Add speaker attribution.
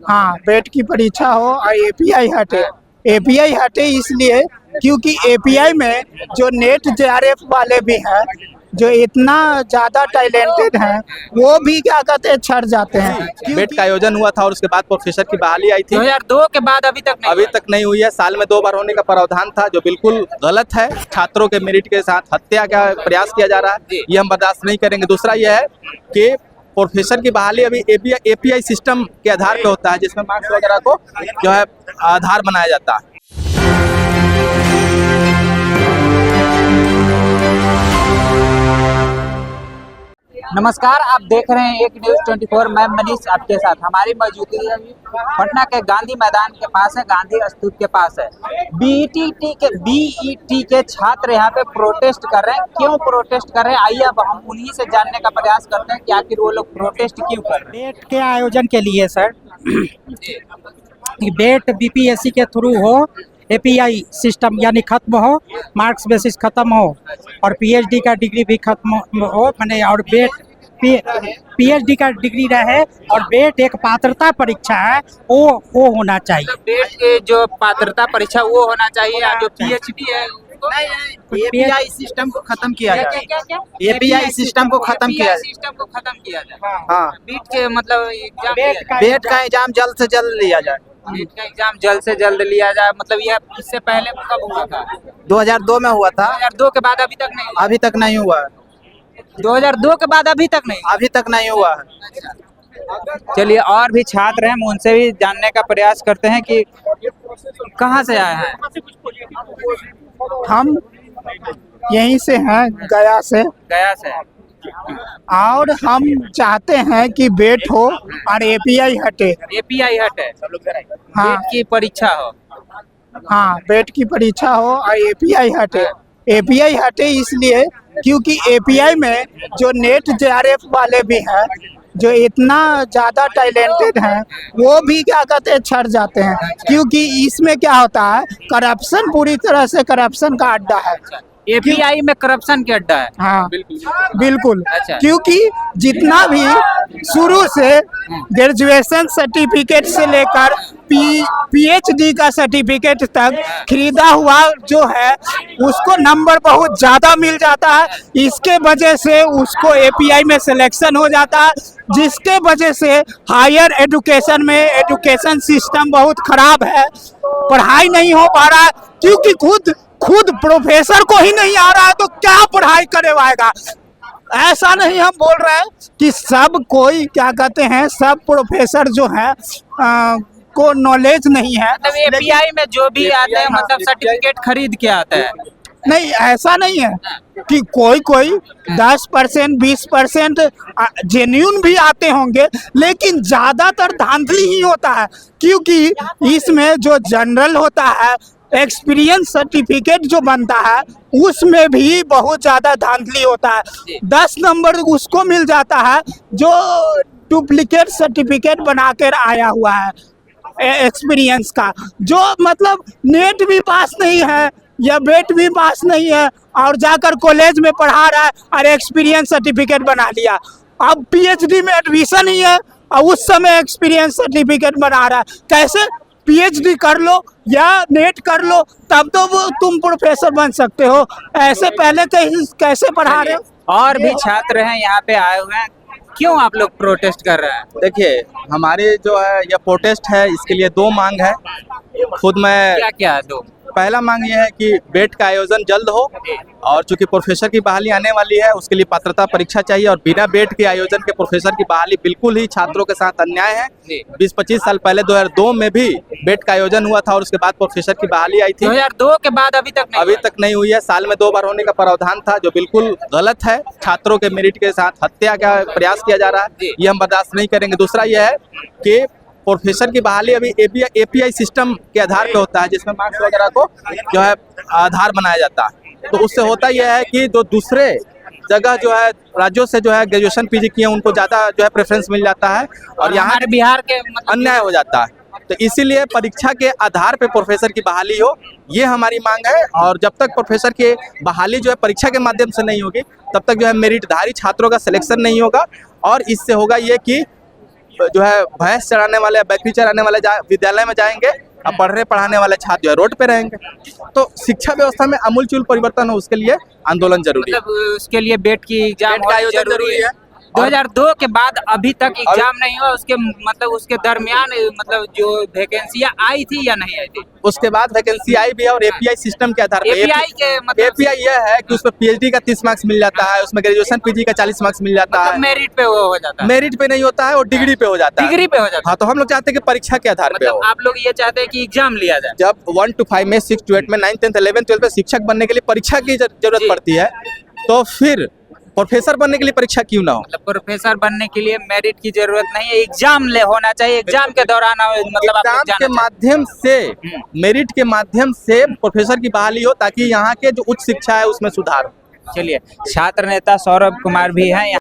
Speaker 1: हाँ, बेट की परीक्षा हो और एपीआई हटे। एपीआई हटे इसलिए क्योंकि एपीआई में जो नेट जेआरएफ वाले भी हैं, जो इतना ज़्यादा टैलेंटेड हैं, वो भी क्या कहते हैं छट जाते हैं।
Speaker 2: बेट का आयोजन हुआ था और उसके बाद प्रोफेसर की बहाली आई थी।
Speaker 3: 2002 के बाद अभी तक
Speaker 2: नहीं हुई है। साल में 2 बार होने का प्रावधान था, जो बिल्कुल गलत है। छात्रों के मेरिट के साथ हत्या का प्रयास किया जा रहा है, ये हम बर्दाश्त नहीं करेंगे। दूसरा यह है कि प्रोफेसर की बहाली अभी एपीआई सिस्टम के आधार पे होता है, जिसमें मार्क्स वगैरह को जो है आधार बनाया जाता है।
Speaker 3: नमस्कार, आप देख रहे हैं एक न्यूज़ 24। मैं मनीष आपके साथ। हमारी मौजूदगी है पटना के गांधी मैदान के पास है, गांधी स्तूप के पास है। बीईटी के छात्र यहाँ पे प्रोटेस्ट कर रहे हैं। क्यों प्रोटेस्ट कर रहे हैं, आइए अब हम उन्हीं से जानने का प्रयास करते हैं कि आखिर वो लोग प्रोटेस्ट क्यों कर रहे हैं।
Speaker 1: बेट के आयोजन के लिए सर, बेट बीपीएससी के थ्रू हो, एपीआई सिस्टम यानी खत्म हो, मार्क्स बेसिस खत्म हो और पीएचडी का डिग्री भी खत्म हो, माने और बेट पीएचडी का डिग्री रहे और बेट एक पात्रता परीक्षा है, वो होना चाहिए।
Speaker 3: बेट के जो पात्रता परीक्षा वो होना चाहिए, और जो पीएचडी है
Speaker 1: एपीआई सिस्टम को खत्म किया जाए। एपीआई सिस्टम को खत्म किया जाए। हाँ,
Speaker 3: बीट के मतलब
Speaker 1: बेट का एग्जाम जल्द से जल्द लिया जाए।
Speaker 3: बीट का एग्जाम जल्द से जल्द लिया जाए। मतलब यह इससे पहले कब हुआ था?
Speaker 1: 2002 में हुआ था।
Speaker 3: 2002 के बाद अभी तक नहीं हुआ?
Speaker 1: अभी तक नहीं हुआ है।
Speaker 3: 2002 के बाद अभी तक नहीं
Speaker 1: हुआ है।
Speaker 3: चलिए, और भी छात्र हैं, हम उनसे भी जानने का प्रयास करते हैं कि कहाँ से आए हैं।
Speaker 1: हम यहीं से हैं, गया से, और हम चाहते हैं कि बेट हो और एपीआई हटे। हाँ,
Speaker 3: बेट की परीक्षा हो।
Speaker 1: हाँ, बेट की परीक्षा हो और एपीआई हटे। एपीआई हटे इसलिए क्योंकि एपीआई में जो नेट जेआरएफ वाले भी हैं, जो इतना ज़्यादा टैलेंटेड हैं, वो भी क्या कहते हैं छट जाते हैं। क्योंकि इसमें क्या होता है, करप्शन, पूरी तरह से करप्शन का अड्डा है।
Speaker 3: एपीआई में करप्शन के अड्डा है।
Speaker 1: हाँ, बिल्कुल।
Speaker 3: अच्छा।
Speaker 1: क्योंकि जितना भी शुरू से ग्रेजुएशन सर्टिफिकेट से लेकर पीएचडी का सर्टिफिकेट तक खरीदा हुआ जो है, उसको नंबर बहुत ज़्यादा मिल जाता है। इसके वजह से उसको एपीआई में सिलेक्शन हो जाता है, जिसके वजह से हायर एजुकेशन में एजुकेशन सिस्टम बहुत खराब है। पढ़ाई नहीं हो पा रहा, क्योंकि खुद प्रोफेसर को ही नहीं आ रहा है तो क्या पढ़ाई करवाएगा। ऐसा नहीं हम बोल रहे हैं कि सब कोई क्या कहते हैं, सब प्रोफेसर जो है को नॉलेज नहीं है।
Speaker 3: मतलब एपीआई में जो भी आते हैं, मतलब सर्टिफिकेट खरीद के आता है।
Speaker 1: नहीं, ऐसा नहीं है कि कोई 10% 20% जेन्युइन भी आते होंगे, लेकिन ज़्यादातर धांधली ही होता है। क्योंकि इसमें जो जनरल होता है, एक्सपीरियंस सर्टिफिकेट जो बनता है, उसमें भी बहुत ज़्यादा धांधली होता है। 10 नंबर उसको मिल जाता है जो डुप्लीकेट सर्टिफिकेट बनाकर आया हुआ है एक्सपीरियंस का, जो मतलब नेट भी पास नहीं है या बेट भी पास नहीं है, और जाकर कॉलेज में पढ़ा रहा है और एक्सपीरियंस सर्टिफिकेट बना लिया। अब पीएचडी में एडमिशन ही है और उस समय एक्सपीरियंस सर्टिफिकेट बना रहा है। कैसे? पीएचडी कर लो या नेट कर लो, तब तो वो तुम प्रोफेसर बन सकते हो। ऐसे पहले कैसे पढ़ा रहे हो?
Speaker 3: और भी छात्र हैं यहाँ पे आए हुए हैं। क्यों आप लोग प्रोटेस्ट कर रहे हैं?
Speaker 2: देखिए, हमारी जो है यह प्रोटेस्ट है, इसके लिए 2 मांग है। खुद मैं
Speaker 3: क्या है 2?
Speaker 2: पहला मांग यह है कि बेट का आयोजन जल्द हो, और चूंकि प्रोफेसर की बहाली आने वाली है, उसके लिए पात्रता परीक्षा चाहिए। और बिना बेट के आयोजन के प्रोफेसर की बहाली बिल्कुल ही छात्रों के साथ अन्याय है। 20-25 साल पहले 2002 में भी बेट का आयोजन हुआ था और उसके बाद प्रोफेसर की बहाली आई थी।
Speaker 3: 2002 के बाद अभी तक नहीं हुई
Speaker 2: है। साल में 2 बार होने का प्रावधान था, जो बिल्कुल गलत है। छात्रों के मेरिट के साथ हत्या का प्रयास किया जा रहा है, ये हम बर्दाश्त नहीं करेंगे। दूसरा यह है कि प्रोफेसर की बहाली अभी एपीआई सिस्टम के आधार पे होता है, जिसमें मार्क्स वगैरह को जो है आधार बनाया जाता है। तो उससे होता यह है कि जो दूसरे जगह जो है राज्यों से जो है ग्रेजुएशन पीजी किए, उनको ज़्यादा जो है प्रेफरेंस मिल जाता है, और यहाँ
Speaker 3: बिहार के
Speaker 2: अन्याय हो जाता है। तो इसीलिए परीक्षा के आधार पे प्रोफेसर की बहाली हो, ये हमारी मांग है। और जब तक प्रोफेसर की बहाली जो है परीक्षा के माध्यम से नहीं होगी, तब तक जो है मेरिटधारी छात्रों का सिलेक्शन नहीं होगा। और इससे होगा ये कि जो है भैंस चराने वाले या बकरी चराने वाले विद्यालय में जाएंगे और पढ़ने पढ़ाने वाले छात्र जो है रोड पे रहेंगे। तो शिक्षा व्यवस्था में आमूलचूल परिवर्तन हो, उसके लिए आंदोलन जरूरी है।
Speaker 3: मतलब उसके लिए बेट की एग्जाम
Speaker 2: बेट का आयोजन
Speaker 3: जरूरी है।
Speaker 2: है।
Speaker 3: 2002 के बाद अभी तक एग्जाम नहीं हुआ, उसके मतलब उसके दरमियान मतलब जो वैकेंसियां आई थी या नहीं आई थी?
Speaker 2: उसके बाद वैकेंसी आई भी है और एपीआई सिस्टम के आधार पर
Speaker 3: एपीआई के मतलब
Speaker 2: एपीआई यह है कि उसमें पीएचडी का 30 मार्क्स मिल जाता है, उसमें ग्रेजुएशन पीजी का 40 मार्क्स मिल जाता है।
Speaker 3: मेरिट पे वो हो जाता है,
Speaker 2: मेरिट पे नहीं होता है और डिग्री पे हो जाता है।
Speaker 3: डिग्री पे हो जाता है।
Speaker 2: हाँ, तो हम लोग चाहते हैं कि परीक्षा के आधार पे हो।
Speaker 3: मतलब आप लोग ये चाहते हैं कि एग्जाम लिया जाए।
Speaker 2: जब 1 to 5 में 6 to 8 में 9th 10th 11th 12th में शिक्षक बनने के लिए परीक्षा की जरूरत
Speaker 3: जी।
Speaker 2: पड़ती है, तो फिर प्रोफेसर बनने के लिए परीक्षा क्यों ना हो?
Speaker 3: मतलब प्रोफेसर बनने के लिए मेरिट की जरूरत नहीं है, एग्जाम ले होना चाहिए, एग्जाम के दौरान मतलब आप लोग
Speaker 2: एग्जाम के
Speaker 3: जाना
Speaker 2: माध्यम से, मेरिट के माध्यम से प्रोफेसर की बहाली हो, ताकि यहाँ के जो उच्च शिक्षा है उसमें सुधार हो।
Speaker 3: चाहिए। चलिए, छात्र नेता सौरभ कुमार भी हैं।